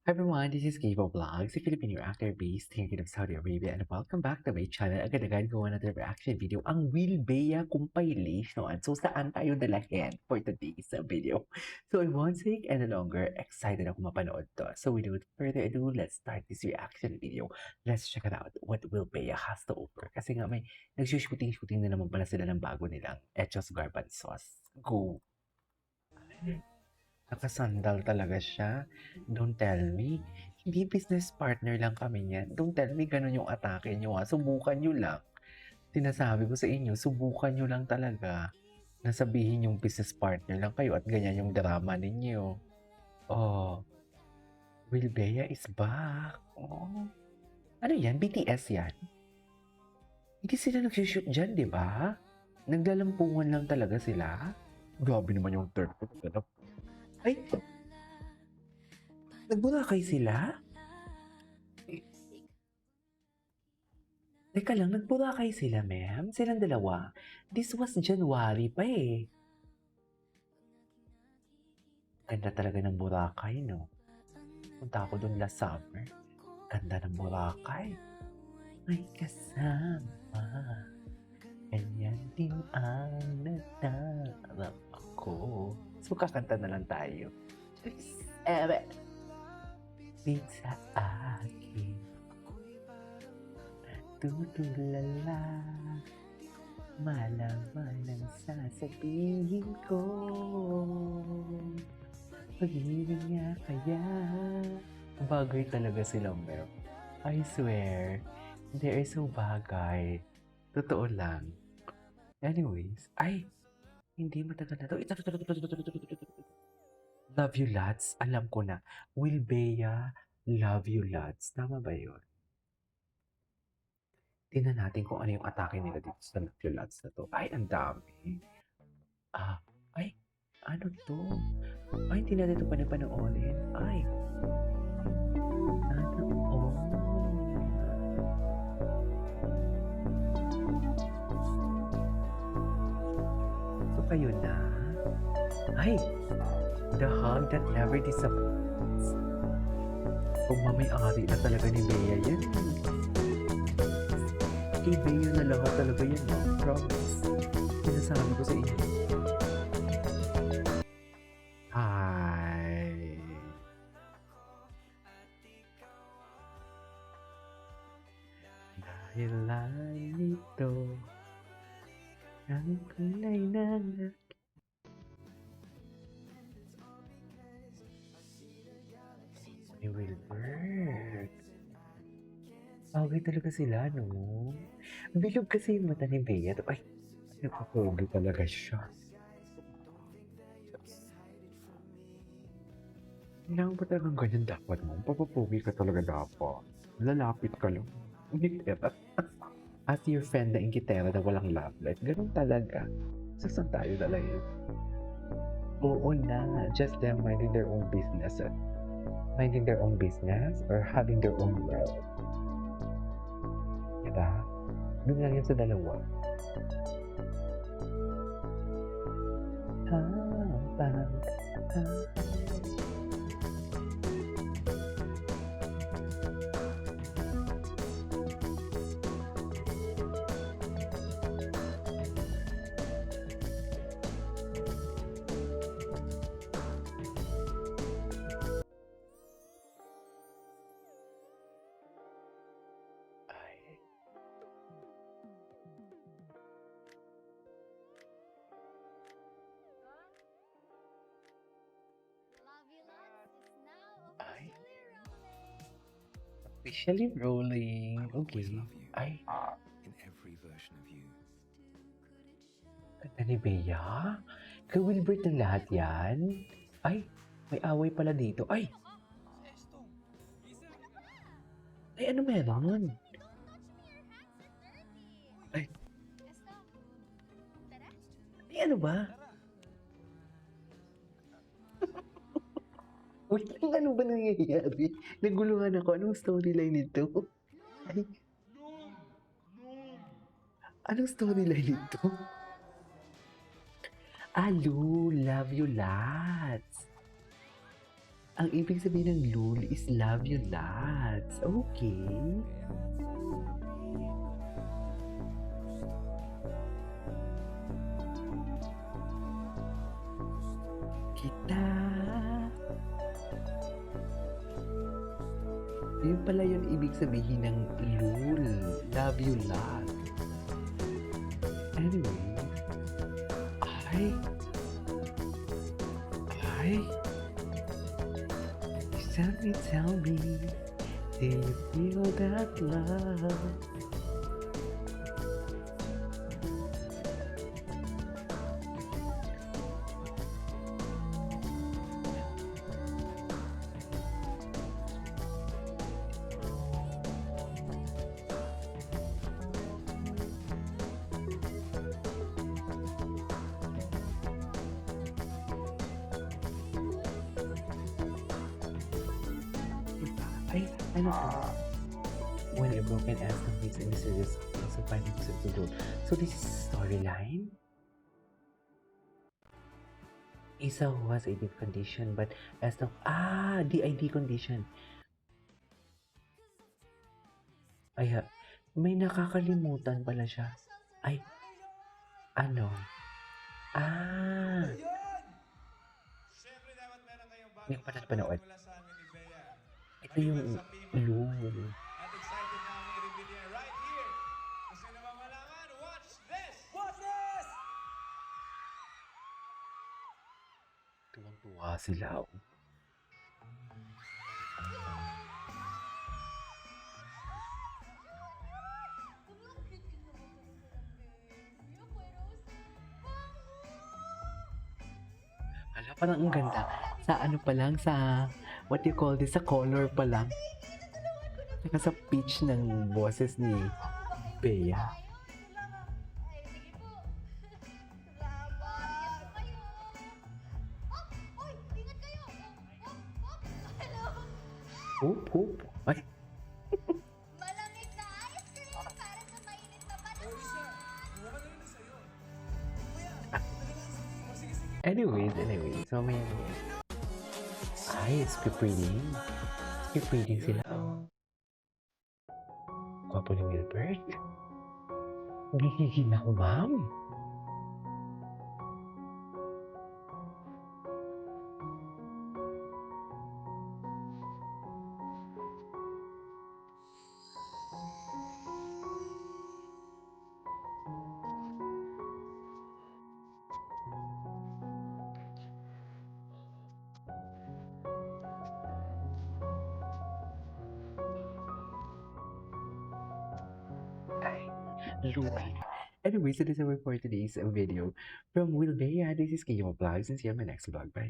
Hi everyone, this is Kibo Vlogs, a Filipino actor based here in Saudi Arabia, and welcome back to my channel. Agad-agad ko another reaction video, ang Will Bea compilation. So saan tayo dalahin for today's video? So I won't take any longer, excited ako mapanood to. So without further ado, let's start this reaction video. Let's check it out what Will Bea has to offer. Kasi nga may nagsushooting-shooting na naman pala sila ng bago nilang Echos Garbanzos. Go! Nakasandal talaga siya. Don't tell me. Hindi business partner lang kami niyan. Don't tell me ganun yung atake niyo ha. Subukan niyo lang. Sinasabi ko sa inyo, subukan niyo lang talaga. Nasabihin yung business partner lang kayo at ganyan yung drama ninyo. Oh, Will Bea is back. Oh. Ano yan? BTS yan? Hindi sila nagsushoot dyan, di ba? Naglalampungan lang talaga sila. Grabe naman yung third. Ay, nagburakay sila? Teka lang, nagburakay sila, ma'am? Silang dalawa? This was January pa eh. Ganda talaga ng Boracay, no? Punta ako dun last summer. Ganda ng Boracay. May kasama. Ganyan din ang nadarap ako. So, kakanta na lang tayo. Ebe! Bit sa akin. Tutulala. Malaman ang sasabihin ko. Pag-ibig niya kaya. Bagay talaga silang Mel. I swear, they are so bagay. Totoo lang. Anyways, ay, hindi matagal na to. Love you lots. Alam ko na. Will Bea, love you lots. Tama ba yun? Tingnan natin kung ano yung atake nila dito sa love you lots na to. Ay, ang dami. Ay, ano to? Ay, hindi natin ito panapanoorin. Ay, ano? Oh. So, kayo na. Ay, the hug that never disappoints. Kung mamay-ari na talaga ni Bea yan. Kay Bea na lahat talaga yan. Promise. Sinasabi ko sa inyo. Hi. Dahil lang ito ang kulay ng ni Wilbert. Bagay talaga sila, no? Bilog kasi yung mata ni Bea. Ay, nagpapogi talaga siya. Kailangan ba talagang ganyan dapat mo? Papapogi ka talaga dapat. Lalapit ka lang. Ingitera. As your friend na ingitera na walang love life, ganun talaga. Saan tayo talaga? Oo na, just them minding their own business. Minding their own business or having their own world. Diba? Doon lang yun sa dalawa. Ay. Ay. Officially rolling. Okay. Ay. In every version of you. Ganda ni Bea? Kay Wilbert ng lahat yan? Ay, may away pala dito. Ay! Ay, ano meron? Ay! Ay, ano ba? Wait lang, ano ba nangyayari? Naguluhan ako. Anong storyline nito? Ay! Anong storyline nito? Alu, love you lots. Ang ibig sabihin ng lul is love you lots. Okay. Kita. Yun pala yun ibig sabihin ng lul. Love you lot. Anyway. Ay. Ay. Tell me, do you feel that love? Ay, ano to? When a broken ass completes a mysterious also find himself to go. So this is storyline? Isa who has a deep condition but as the DID condition. Ay, may nakakalimutan pala siya. Ay, ano? Ah, Siyempre dapat meron kayong hindi ko bagong pa napanood. mula sa amin ni Bea. Ito yung lul. At excited na ang i-reveal yan right here. Kasi naman malaman, watch this! Watch this! Tuwang-tuwa sila. Hala, parang ang ganda. Sa ano pa lang, sa, what you call this, sa color pa lang. Saka sa pitch ng boses ni Bea. Hoop, hoop. Ay, Malamig na ice cream para sa mainit na panahon. anyways. So, may ay, script reading. Script reading sila. Gwapo ni Wilbert. Gigigil ako, ma'am. Ay, lupi. Anyways, so this is it for today's video from Will Bea. This is Kiyoma Vlogs and see you on my next vlog. Bye.